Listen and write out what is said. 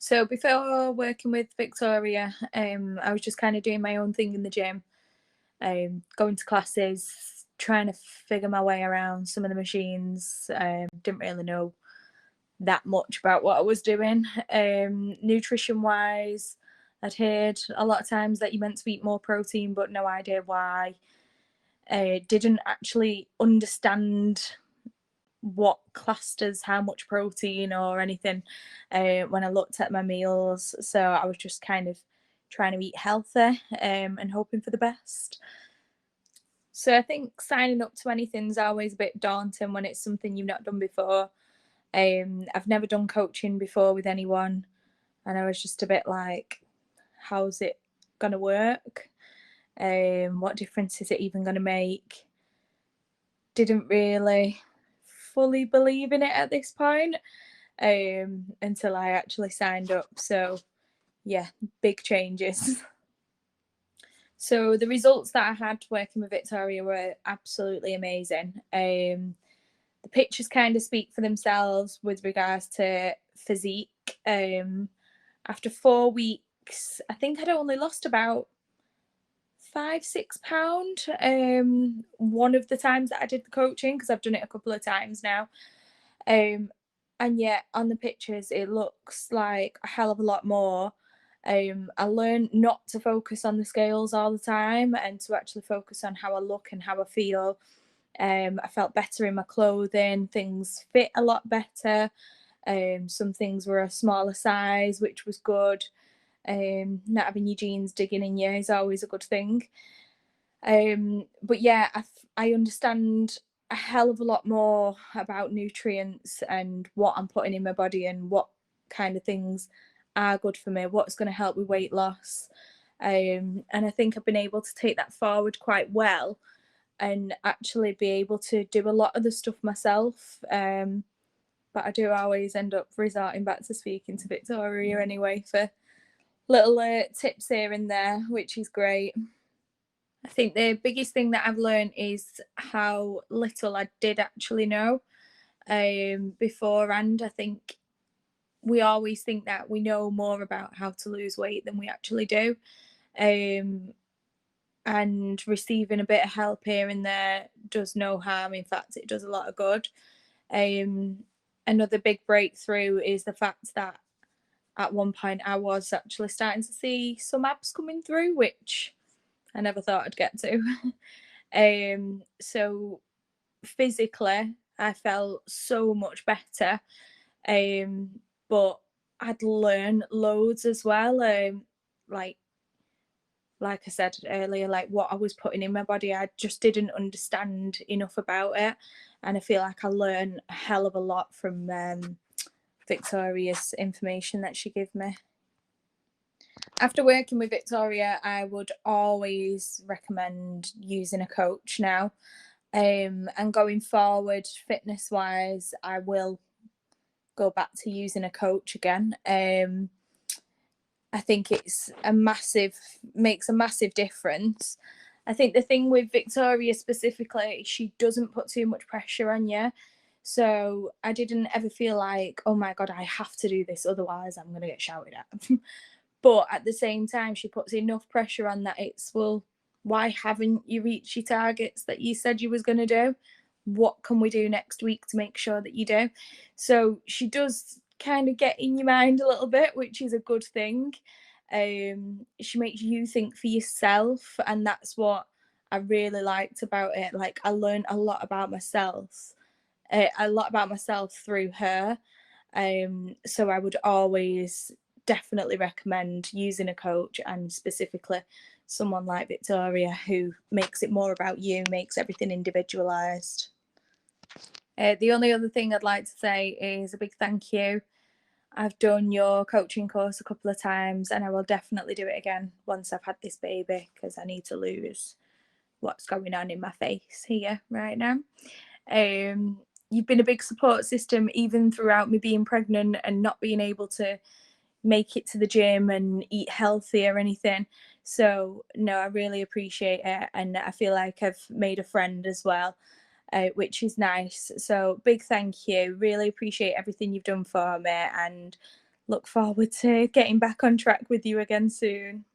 So before working with Victoria, I was just kind of doing my own thing in the gym, going to classes, trying to figure my way around some of the machines. Didn't really know that much about what I was doing. Nutrition wise, I'd heard a lot of times that you meant to eat more protein, but no idea why. Didn't actually understand what classed as how much protein or anything when I looked at my meals. So I was just kind of trying to eat healthy and hoping for the best. So I think signing up to anything is always a bit daunting when it's something you've not done before. I've never done coaching before with anyone, and I was just a bit like, how's it gonna work? What difference is it even gonna make? Didn't really fully believe in it at this point until I actually signed up. So yeah, big changes. So the results that I had working with Victoria were absolutely amazing. The pictures kind of speak for themselves with regards to physique. After 4 weeks, I think I'd only lost about 5-6 pound one of the times that I did the coaching, because I've done it a couple of times now. And yet on the pictures it looks like a hell of a lot more. I learned not to focus on the scales all the time and to actually focus on how I look and how I feel. I felt better in my clothing, things fit a lot better. Some things were a smaller size, which was good. Not having your jeans digging in you is always a good thing. But yeah, I understand a hell of a lot more about nutrients and what I'm putting in my body and what kind of things are good for me, what's going to help with weight loss. And I think I've been able to take that forward quite well and actually be able to do a lot of the stuff myself. But I do always end up resorting back to speaking to Victoria anyway for little tips here and there, which is great. I think the biggest thing that I've learned is how little I did actually know beforehand. I think we always think that we know more about how to lose weight than we actually do. And receiving a bit of help here and there does no harm. In fact, it does a lot of good. Another big breakthrough is the fact that at one point I was actually starting to see some abs coming through, which I never thought I'd get to. So physically, I felt so much better. But I'd learned loads as well. Like I said earlier, like what I was putting in my body, I just didn't understand enough about it. And I feel like I learned a hell of a lot from Victoria's information that she gave me. After working with Victoria, I would always recommend using a coach now. And going forward, fitness wise, I will go back to using a coach again. I think makes a massive difference. I think the thing with Victoria specifically, she doesn't put too much pressure on you. So I didn't ever feel like, oh my God, I have to do this, otherwise I'm going to get shouted at. But at the same time, she puts enough pressure on that it's, well, why haven't you reached your targets that you said you was going to do? What can we do next week to make sure that you do? So she does kind of get in your mind a little bit, which is a good thing. She makes you think for yourself, and that's what I really liked about it. Like, I learned a lot about myself through her. So I would always definitely recommend using a coach, and specifically someone like Victoria, who makes it more about you, makes everything individualized. The only other thing I'd like to say is a big thank you. I've done your coaching course a couple of times, and I will definitely do it again once I've had this baby, because I need to lose what's going on in my face here right now. You've been a big support system even throughout me being pregnant and not being able to make it to the gym and eat healthy or anything. So no, I really appreciate it, and I feel like I've made a friend as well, which is nice. So big thank you. Really appreciate everything you've done for me, and look forward to getting back on track with you again soon.